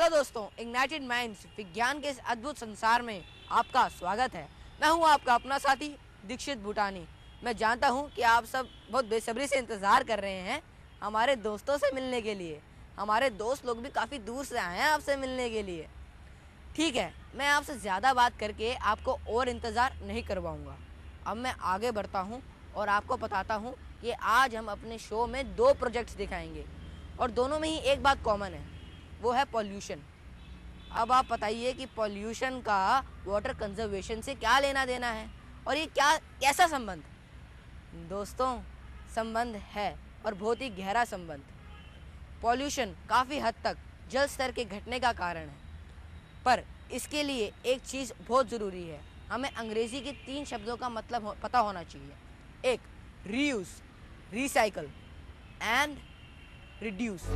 Hello दोस्तों, ignited minds विज्ञान के इस अद्भुत संसार में आपका स्वागत है। मैं हूं आपका अपना साथी दीक्षित भूटानी। मैं जानता हूं कि आप सब बहुत बेसब्री से इंतज़ार कर रहे हैं हमारे दोस्तों से मिलने के लिए। हमारे दोस्त लोग भी काफ़ी दूर से आए हैं आपसे मिलने के लिए। ठीक है, मैं आपसे ज़्यादा बात करके आपको और इंतज़ार नहीं करवाऊँगा। अब मैं आगे बढ़ता हूँ और आपको बताता हूँ कि आज हम अपने शो में 2 प्रोजेक्ट्स दिखाएंगे और दोनों में ही एक बात कॉमन है, वो है पॉल्यूशन। अब आप बताइए कि पॉल्यूशन का वाटर कंजर्वेशन से क्या लेना देना है और ये कैसा संबंध? दोस्तों, संबंध है और बहुत ही गहरा संबंध। पॉल्यूशन काफ़ी हद तक जल स्तर के घटने का कारण है, पर इसके लिए एक चीज़ बहुत ज़रूरी है। हमें अंग्रेज़ी के 3 शब्दों का मतलब पता होना चाहिए। एक, रीयूज़, रिसाइकल एंड रिड्यूस।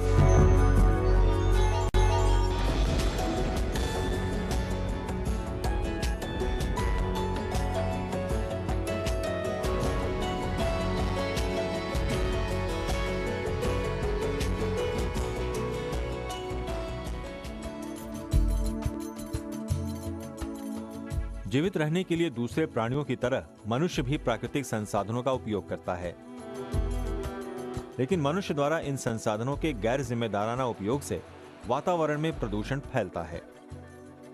जीवित रहने के लिए दूसरे प्राणियों की तरह मनुष्य भी प्राकृतिक संसाधनों का उपयोग करता है, लेकिन मनुष्य द्वारा इन संसाधनों के गैर जिम्मेदाराना उपयोग से वातावरण में प्रदूषण फैलता है।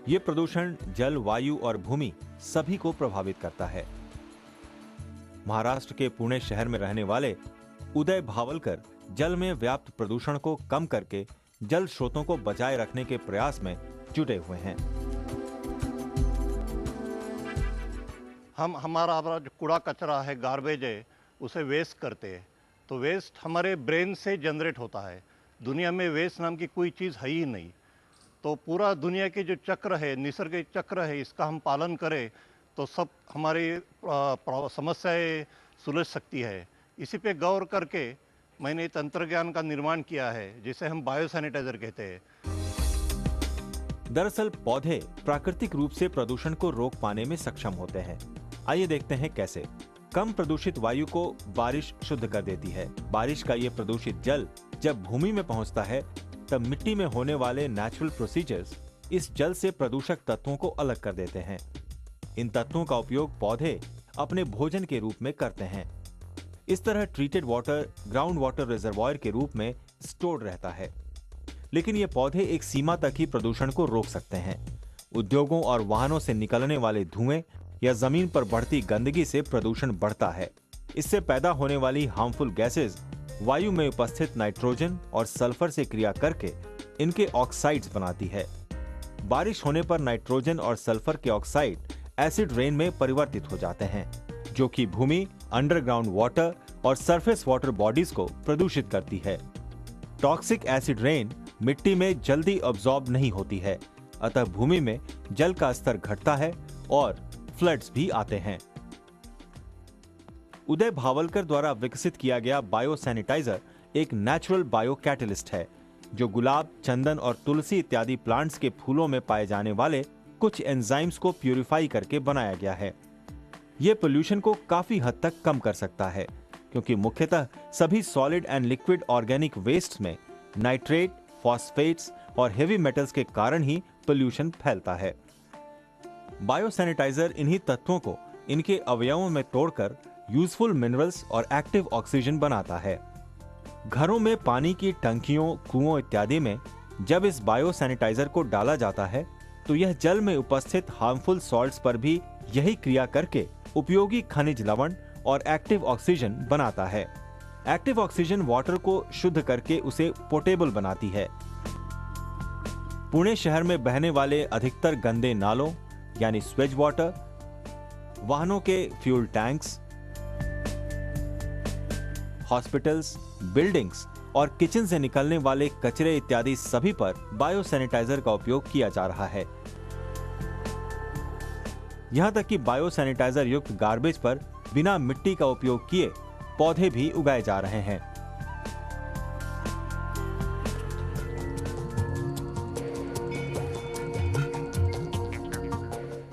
ये प्रदूषण जल, वायु और भूमि सभी को प्रभावित करता है। महाराष्ट्र के पुणे शहर में रहने वाले उदय भावलकर जल में व्याप्त प्रदूषण को कम करके जल स्रोतों को बचाए रखने के प्रयास में जुटे हुए हैं। हम हमारा जो कूड़ा कचरा है, गार्बेज है, उसे वेस्ट करते हैं, तो वेस्ट हमारे ब्रेन से जनरेट होता है। दुनिया में वेस्ट नाम की कोई चीज़ है ही नहीं। तो पूरा दुनिया के जो चक्र है, निसर्ग के चक्र है, इसका हम पालन करें तो सब हमारी समस्याएं सुलझ सकती है। इसी पे गौर करके मैंने तंत्र ज्ञान का निर्माण किया है, जिसे हम बायो सैनिटाइजर कहते हैं। दरअसल पौधे प्राकृतिक रूप से प्रदूषण को रोक पाने में सक्षम होते हैं। आइए देखते हैं कैसे। कम प्रदूषित वायु को बारिश शुद्ध कर देती है। बारिश का ये प्रदूषित जल जब भूमि में पहुंचता है, तब मिट्टी में होने वाले नेचुरल प्रोसीजर्स इस जल से प्रदूषक तत्वों को अलग कर देते हैं। इन तत्वों का उपयोग पौधे अपने भोजन के रूप में करते हैं। इस तरह treated water ground water reservoir के रूप में स्टोर्ड रहता है। लेकिन ये पौधे एक सीमा तक ही प्रदूषण को रोक सकते हैं। उद्योगों और वाहनों से निकलने वाले धुएं या जमीन पर बढ़ती गंदगी से प्रदूषण बढ़ता है। इससे पैदा होने वाली हार्मफुल गैसेस वायु में उपस्थित नाइट्रोजन और सल्फर से क्रिया करके इनके ऑक्साइड्स बनाती है। बारिश होने पर नाइट्रोजन और सल्फर के ऑक्साइड एसिड रेन में परिवर्तित हो जाते हैं, जो कि भूमि, अंडरग्राउंड वाटर और सरफेस वाटर बॉडीज को प्रदूषित करती है। टॉक्सिक एसिड रेन मिट्टी में जल्दी अब्सॉर्ब नहीं होती है, अतः भूमि में जल का स्तर घटता है और फ्लड्स भी आते हैं। उदय भावलकर द्वारा विकसित किया गया बायो सैनिटाइजर एक नेचुरल बायो कैटलिस्ट है, जो गुलाब, चंदन और तुलसी इत्यादि प्लांट्स के फूलों में पाए जाने वाले कुछ एंजाइम्स को प्यूरिफाई करके बनाया गया है। यह पोल्यूशन को काफी हद तक कम कर सकता है, क्योंकि मुख्यतः सभी solid and liquid organic waste में नाइट्रेट, फॉस्फेट्स और हेवी मेटल्स के कारण ही पोल्यूशन फैलता है। बायो सैनिटाइजर इन्हीं तत्वों को इनके अवयवों में तोड़कर यूजफुल मिनरल्स और एक्टिव ऑक्सीजन बनाता है। घरों में पानी की टंकियों, कुओं इत्यादि में जब इस बायो सैनिटाइजर को डाला जाता है, तो यह जल में उपस्थित हार्मफुल सॉल्ट्स पर भी यही क्रिया करके उपयोगी खनिज लवण और एक्टिव ऑक्सीजन बनाता है। एक्टिव ऑक्सीजन वाटर को शुद्ध करके उसे पोर्टेबल बनाती है। पुणे शहर में बहने वाले अधिकतर गंदे नालों यानी स्वेज वाटर, वाहनों के फ्यूल टैंक्स, हॉस्पिटल्स, बिल्डिंग्स और किचन से निकलने वाले कचरे इत्यादि सभी पर बायो सैनिटाइजर का उपयोग किया जा रहा है। यहां तक कि बायो सैनिटाइजर युक्त गार्बेज पर बिना मिट्टी का उपयोग किए पौधे भी उगाए जा रहे हैं।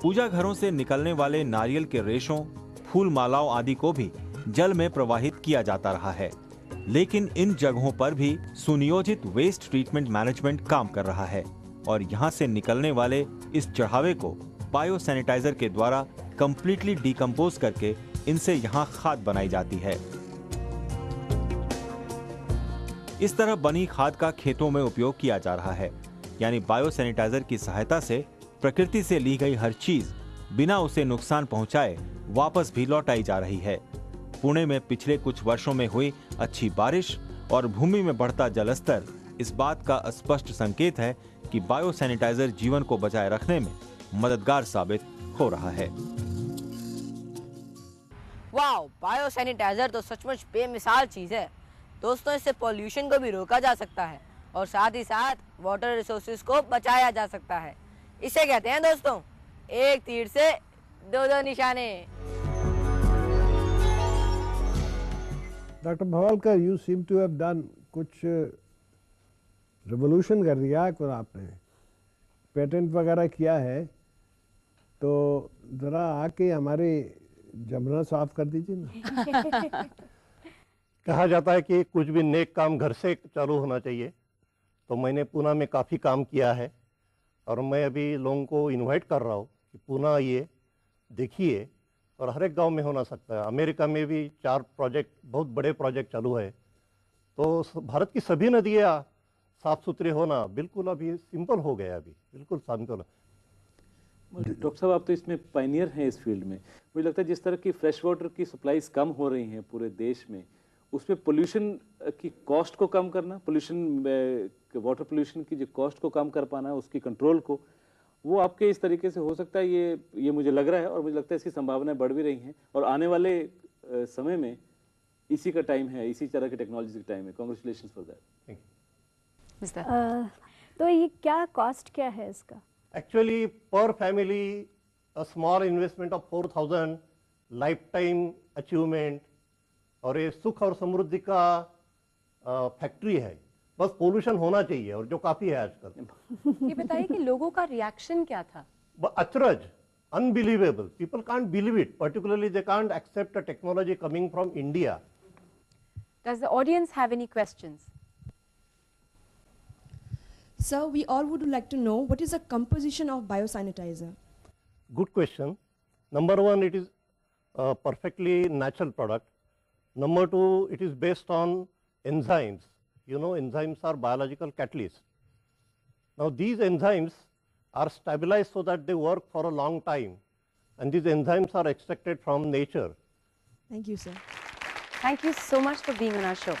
पूजा घरों से निकलने वाले नारियल के रेशों, फूल मालाओं आदि को भी जल में प्रवाहित किया जाता रहा है, लेकिन इन जगहों पर भी सुनियोजित वेस्ट ट्रीटमेंट मैनेजमेंट काम कर रहा है। और यहाँ से निकलने वाले इस चढ़ावे को बायो सैनिटाइजर के द्वारा कंप्लीटली डिकम्पोज करके इनसे यहाँ खाद बनाई जाती है। इस तरह बनी खाद का खेतों में उपयोग किया जा रहा है, यानी बायो सैनिटाइजर की सहायता से प्रकृति से ली गई हर चीज बिना उसे नुकसान पहुंचाए वापस भी लौटाई जा रही है। पुणे में पिछले कुछ वर्षों में हुई अच्छी बारिश और भूमि में बढ़ता जलस्तर इस बात का स्पष्ट संकेत है कि बायो सैनिटाइजर जीवन को बचाए रखने में मददगार साबित हो रहा है। वाओ, बायो सैनिटाइजर तो सचमुच बेमिसाल चीज है दोस्तों। इससे पॉल्यूशन को भी रोका जा सकता है और साथ ही साथ वाटर रिसोर्सेज को बचाया जा सकता है। इसे कहते हैं दोस्तों, एक तीर से दो निशाने। Doctor Bhavalkar, you seem to have done कुछ रिवोल्यूशन कर दिया है आपने, पेटेंट वगैरह किया है, तो ज़रा आके हमारे जमना साफ कर दीजिए ना। कहा जाता है कि कुछ भी नेक काम घर से चालू होना चाहिए, तो मैंने पूना में काफ़ी काम किया है और मैं अभी लोगों को इनवाइट कर रहा हूँ कि पूना ये देखिए, और हर एक गांव में होना सकता है। अमेरिका में भी 4 प्रोजेक्ट, बहुत बड़े प्रोजेक्ट चालू है। तो भारत की सभी नदियाँ साफ सुथरी होना बिल्कुल अभी सिंपल हो गया, अभी बिल्कुल सिंपल। डॉक्टर साहब, आप तो इसमें पायनियर हैं इस फील्ड में। मुझे लगता है जिस तरह की फ्रेश वाटर की सप्लाईज कम हो रही हैं पूरे देश में, उसमें पोल्यूशन की कॉस्ट को कम करना, वाटर पोल्यूशन की जो कॉस्ट को कम कर पाना, उसकी कंट्रोल को, वो आपके इस तरीके से हो सकता है। ये मुझे लग रहा है और मुझे लगता है इसकी संभावनाएं बढ़ भी रही हैं और आने वाले समय में इसी का टाइम है, इसी तरह की टेक्नोलॉजी का टाइम है। Congratulations for that. तो ये क्या कॉस्ट क्या है इसका? एक्चुअली पर family a small investment of 4000, life time achievement, और ये सुख और समृद्धि का फैक्ट्री है। बस पोल्यूशन होना चाहिए और जो काफी है आजकल। ये बताइए कि लोगों का रिएक्शन क्या था? अचरज, unbelievable, people can't believe it, particularly they can't accept a technology coming from India. Does the audience have any questions? Sir, we all would like to know what is the composition of biosanitizer? Good question. Number one, it is a perfectly natural product. Number two, it is based on enzymes. You know, enzymes are biological catalysts. Now, these enzymes are stabilized so that they work for a long time, and these enzymes are extracted from nature. Thank you, sir. Thank you so much for being on our show.